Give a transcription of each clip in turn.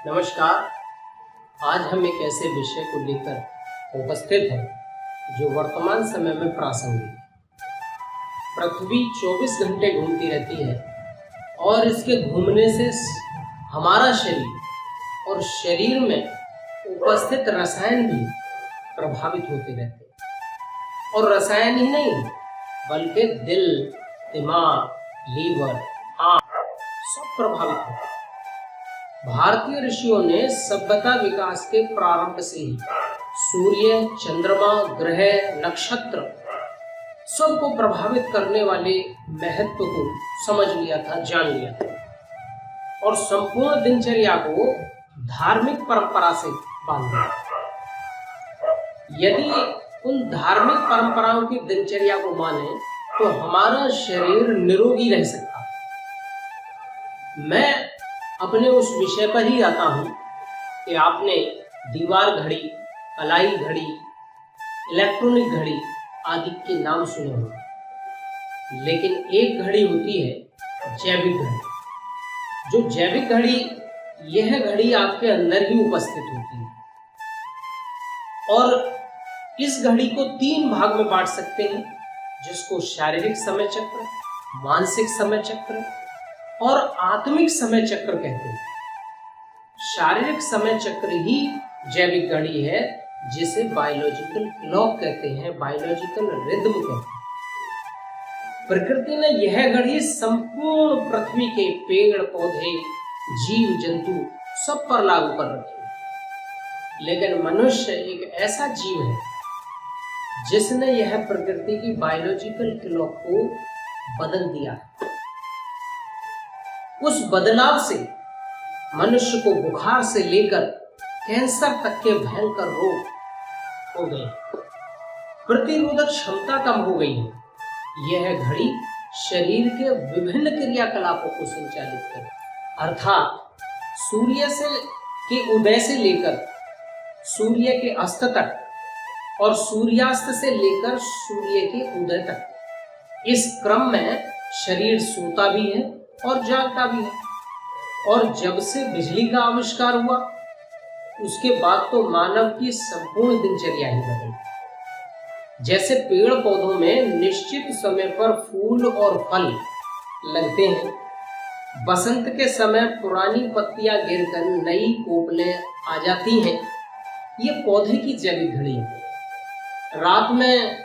नमस्कार। आज हम एक ऐसे विषय को लेकर उपस्थित हैं जो वर्तमान समय में प्रासंगिक है। पृथ्वी 24 घंटे घूमती रहती है और इसके घूमने से हमारा शरीर और शरीर में उपस्थित रसायन भी प्रभावित होते रहते हैं। और रसायन ही नहीं बल्कि दिल, दिमाग, लीवर, आँख सब प्रभावित होते हैं। भारतीय ऋषियों ने सभ्यता विकास के प्रारंभ से ही सूर्य, चंद्रमा, ग्रह, नक्षत्र सबको प्रभावित करने वाले महत्व को समझ लिया था, जान लिया था और संपूर्ण दिनचर्या को धार्मिक परंपरा से बांध दिया। यदि उन धार्मिक परंपराओं की दिनचर्या को माने तो हमारा शरीर निरोगी रह सकता। मैं अपने उस विषय पर ही आता हूं कि आपने दीवार घड़ी, कलाई घड़ी, इलेक्ट्रॉनिक घड़ी आदि के नाम सुने होंगे, लेकिन एक घड़ी होती है जैविक घड़ी। जो जैविक घड़ी, यह घड़ी आपके अंदर ही उपस्थित होती है और इस घड़ी को 3 भाग में बांट सकते हैं, जिसको शारीरिक समय चक्र, मानसिक समय चक्र और आत्मिक समय चक्र कहते हैं। शारीरिक समय चक्र ही जैविक घड़ी है, जिसे बायोलॉजिकल क्लॉक कहते हैं, बायोलॉजिकल रिदम कहते हैं। प्रकृति ने यह घड़ी संपूर्ण पृथ्वी के पेड़ पौधे, जीव जंतु सब पर लागू कर रखी है। लेकिन मनुष्य एक ऐसा जीव है जिसने यह प्रकृति की बायोलॉजिकल क्लॉक को बदल दिया है। उस बदलाव से मनुष्य को बुखार से लेकर कैंसर तक के भयंकर रोग हो गए, प्रतिरोधक क्षमता कम हो गई है। यह घड़ी शरीर के विभिन्न क्रियाकलापों को संचालित करे, अर्थात सूर्य के उदय से लेकर सूर्य के अस्त तक और सूर्यास्त से लेकर सूर्य के उदय तक। इस क्रम में शरीर सोता भी है और जागता भी है। और जब से बिजली का आविष्कार हुआ, उसके बाद तो मानव की संपूर्ण दिनचर्या ही बदली। जैसे पेड़ पौधों में निश्चित समय पर फूल और फल लगते हैं, बसंत के समय पुरानी पत्तियां गिरकर नई कोपलें आ जाती हैं, ये पौधे की जैविक घड़ी है। रात में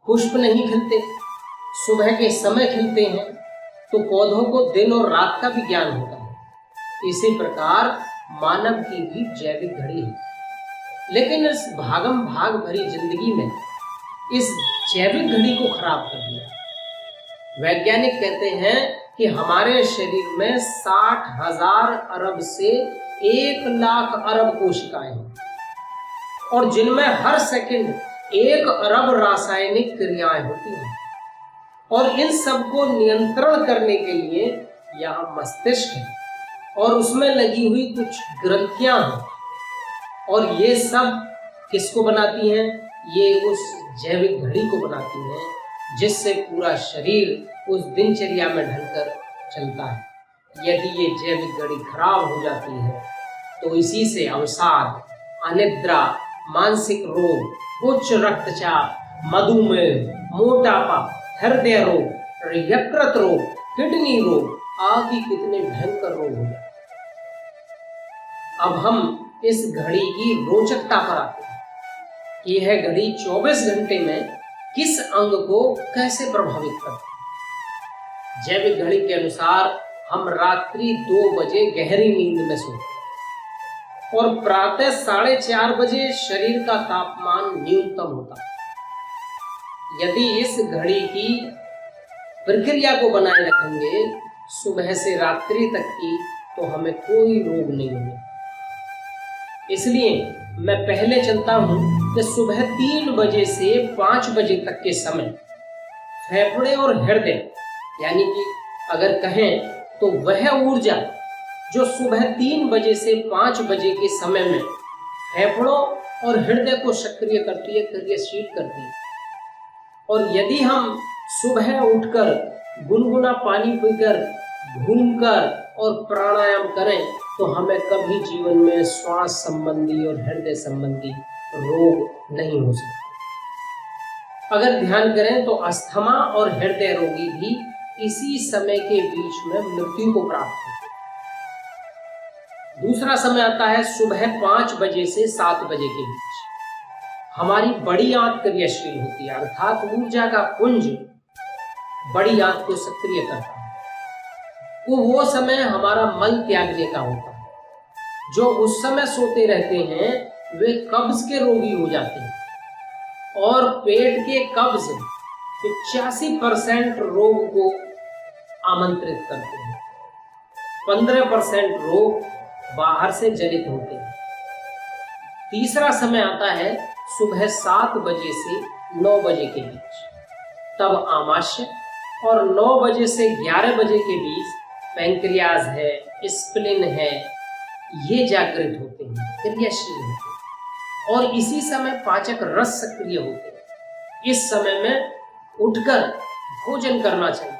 पुष्प नहीं खिलते, सुबह के समय खिलते हैं, तो पौधों को दिन और रात का भी ज्ञान होता है। इसी प्रकार मानव की भी जैविक घड़ी है। लेकिन इस भागम भाग भरी जिंदगी में इस जैविक घड़ी को खराब कर दिया। वैज्ञानिक कहते हैं कि हमारे शरीर में 60,000 अरब से 1 लाख अरब कोशिकाएं हैं और जिनमें हर सेकंड 1 अरब रासायनिक क्रियाएं होती हैं। और इन सब को नियंत्रण करने के लिए यहाँ मस्तिष्क है और उसमें लगी हुई कुछ ग्रंथियां हैं और ये सब किसको बनाती हैं? ये उस जैविक घड़ी को बनाती हैं, जिससे पूरा शरीर उस दिनचर्या में ढलकर चलता है। यदि ये जैविक घड़ी खराब हो जाती है तो इसी से अवसाद, अनिद्रा, मानसिक रोग, उच्च रक्तचाप, मधुमेह, मोटापा, हृदय रोग, यकृत रोग, किडनी रोग आदि कितने भयंकर रोग हो जाते। अब हम इस घड़ी की रोचकता पर आते हैं कि यह घड़ी 24 घंटे में किस अंग को कैसे प्रभावित करती है। जैविक घड़ी के अनुसार हम रात्रि 2 बजे गहरी नींद में सोते हैं और प्रातः 4:30 बजे शरीर का तापमान न्यूनतम होता है। यदि इस घड़ी की प्रक्रिया को बनाए रखेंगे सुबह से रात्रि तक की, तो हमें कोई रोग नहीं होगा। इसलिए मैं पहले चलता हूं कि सुबह 3 बजे से 5 बजे तक के समय फेफड़े और हृदय, यानी कि अगर कहें तो वह ऊर्जा जो सुबह 3 बजे से 5 बजे के समय में फेफड़ों और हृदय को सक्रिय करती है, क्रियाशील करती है। और यदि हम सुबह उठकर गुनगुना पानी पीकर, घूमकर और प्राणायाम करें तो हमें कभी जीवन में श्वास संबंधी और हृदय संबंधी रोग नहीं हो सकते। अगर ध्यान करें तो अस्थमा और हृदय रोगी भी इसी समय के बीच में मृत्यु को प्राप्त होते हैं। दूसरा समय आता है सुबह 5 बजे से 7 बजे के बीच। हमारी बड़ी आंत क्रियाशील होती है, अर्थात ऊर्जा का पुंज बड़ी आंत को सक्रिय करता है। वो समय हमारा मल त्यागने का होता है। जो उस समय सोते रहते हैं वे कब्ज के रोगी हो जाते हैं और पेट के कब्ज 85% रोग को आमंत्रित करते हैं। 15% रोग बाहर से जनित होते हैं। तीसरा समय आता है सुबह 7 बजे से 9 बजे के बीच। तब आमाशय और 9 बजे से 11 बजे के बीच पैंक्रियाज है, स्प्लीन है, ये जागृत होते हैं, क्रियाशील होते हैं और इसी समय पाचक रस सक्रिय होते हैं। इस समय में उठकर भोजन करना चाहिए।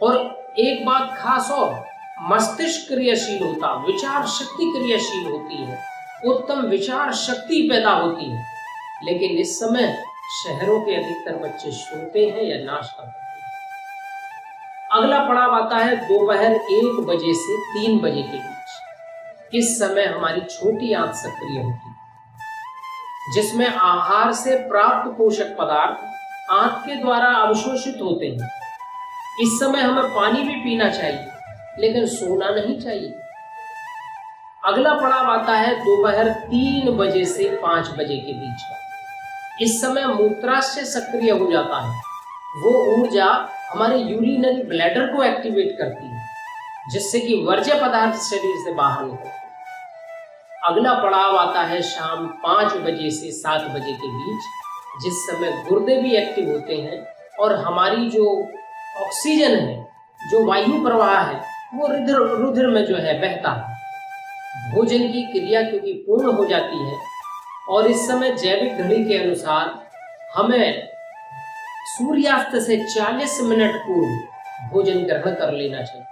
और एक बात खास और, मस्तिष्क क्रियाशील होता, विचार शक्ति क्रियाशील होती है, उत्तम विचार शक्ति पैदा होती है। लेकिन इस समय शहरों के अधिकतर बच्चे सोते हैं या नाश्ता करते हैं। अगला पड़ाव आता है दोपहर 1 बजे से 3 बजे के बीच। इस समय हमारी छोटी आंत सक्रिय होती है, जिसमें आहार से प्राप्त पोषक पदार्थ आंत के द्वारा अवशोषित होते हैं। इस समय हमें पानी भी पीना चाहिए, लेकिन सोना नहीं चाहिए। अगला पड़ाव आता है दोपहर 3 बजे से 5 बजे के बीच का। इस समय मूत्राशय सक्रिय हो जाता है। वो ऊर्जा हमारे यूरिनरी ब्लैडर को एक्टिवेट करती है, जिससे कि वर्ज्य पदार्थ शरीर से बाहर निकलते हैं। अगला पड़ाव आता है शाम 5 बजे से 7 बजे के बीच, जिस समय गुर्दे भी एक्टिव होते हैं और हमारी जो ऑक्सीजन है, जो वायु प्रवाह है, वो रुधिर में जो है बहता है। भोजन की क्रिया क्योंकि पूर्ण हो जाती है और इस समय जैविक घड़ी के अनुसार हमें सूर्यास्त से 40 मिनट पूर्व भोजन ग्रहण कर लेना चाहिए।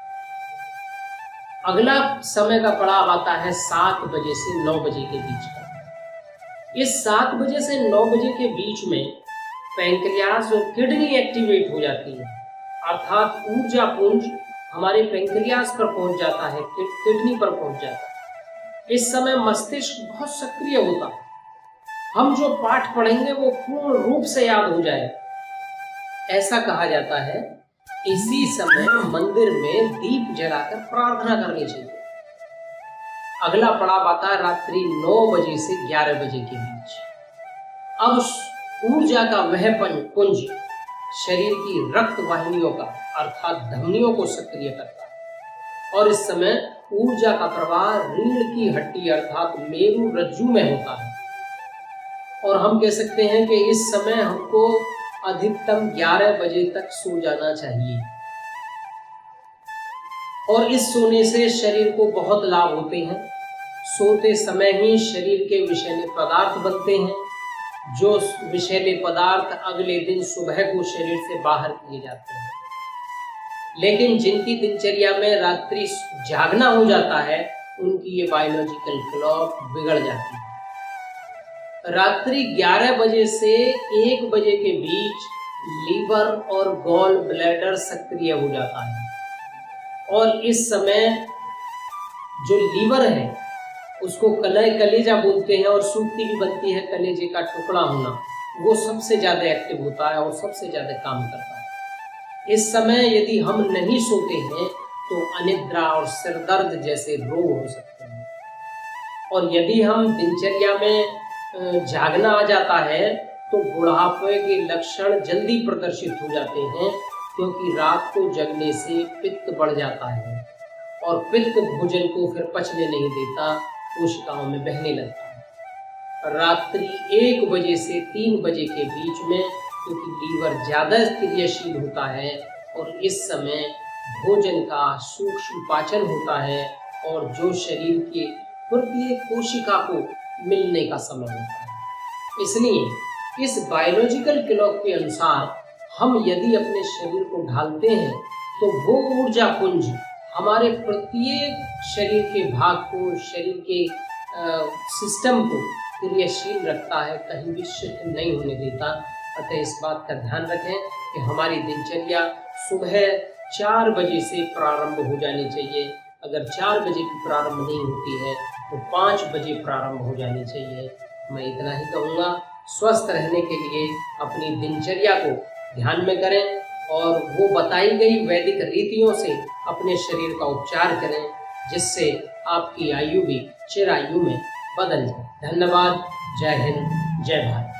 अगला समय का पड़ाव आता है 7 बजे से 9 बजे के बीच का। इस 7 बजे से 9 बजे के बीच में पैंक्रियास और किडनी एक्टिवेट हो जाती है, अर्थात ऊर्जा पुंज हमारे पैंक्रियास पर पहुंच जाता है, किडनी पर पहुंच जाता है। इस समय मस्तिष्क बहुत सक्रिय होता है। हम जो पाठ पढ़ेंगे वो पूर्ण रूप से याद हो जाए। ऐसा कहा जाता है इसी समय मंदिर में दीप जलाकर प्रार्थना करनी चाहिए। अगला पड़ाव आता है रात्रि 9 बजे से 11 बजे के बीच। अब ऊर्जा का वह पुंज शरीर की रक्त वाहिनियों का अर्थात धमनियों को सक्रिय करता है और इस समय ऊर्जा का प्रवाह रीढ़ की हड्डी अर्थात मेरु रज्जु में होता है। और हम कह सकते हैं कि इस समय हमको अधिकतम 11 बजे तक सो जाना चाहिए और इस सोने से शरीर को बहुत लाभ होते हैं। सोते समय ही शरीर के विषैले पदार्थ बनते हैं, जो विषैले पदार्थ अगले दिन सुबह को शरीर से बाहर किए जाते हैं। लेकिन जिनकी दिनचर्या में रात्रि जागना हो जाता है, उनकी ये बायोलॉजिकल क्लॉक बिगड़ जाती है। रात्रि 11 बजे से 1 बजे के बीच लीवर और गॉल ब्लैडर सक्रिय हो जाता है और इस समय जो लीवर है उसको कलेजा बोलते हैं और सूखती भी बनती है, कलेजे का टुकड़ा होना, वो सबसे ज़्यादा एक्टिव होता है और सबसे ज़्यादा काम करता है। इस समय यदि हम नहीं सोते हैं तो अनिद्रा और सिरदर्द जैसे रोग हो सकते हैं। और यदि हम दिनचर्या में जागना आ जाता है तो बुढ़ापे के लक्षण जल्दी प्रदर्शित हो जाते हैं, क्योंकि रात को जगने से पित्त बढ़ जाता है और पित्त भोजन को फिर पचने नहीं देता, कोशिकाओं में बहने लगता है। रात्रि 1 बजे से 3 बजे के बीच में, क्योंकि लीवर ज़्यादा क्रियाशील होता है और इस समय भोजन का सूक्ष्म पाचन होता है और जो शरीर के प्रत्येक कोशिका को मिलने का समय होता है। इसलिए इस बायोलॉजिकल क्लॉक के अनुसार हम यदि अपने शरीर को ढालते हैं तो वो ऊर्जा पुंज हमारे प्रत्येक शरीर के भाग को, शरीर के सिस्टम को क्रियाशील रखता है, कहीं भी शिफ्ट नहीं होने देता। अतः इस बात का ध्यान रखें कि हमारी दिनचर्या सुबह 4 बजे से प्रारंभ हो जानी चाहिए। अगर 4 बजे भी प्रारंभ नहीं होती है तो 5 बजे प्रारंभ हो जानी चाहिए। मैं इतना ही कहूँगा। स्वस्थ रहने के लिए अपनी दिनचर्या को ध्यान में करें और वो बताई गई वैदिक रीतियों से अपने शरीर का उपचार करें, जिससे आपकी आयु भी चिरायु में बदल जाए। धन्यवाद। जय हिंद, जय भारत।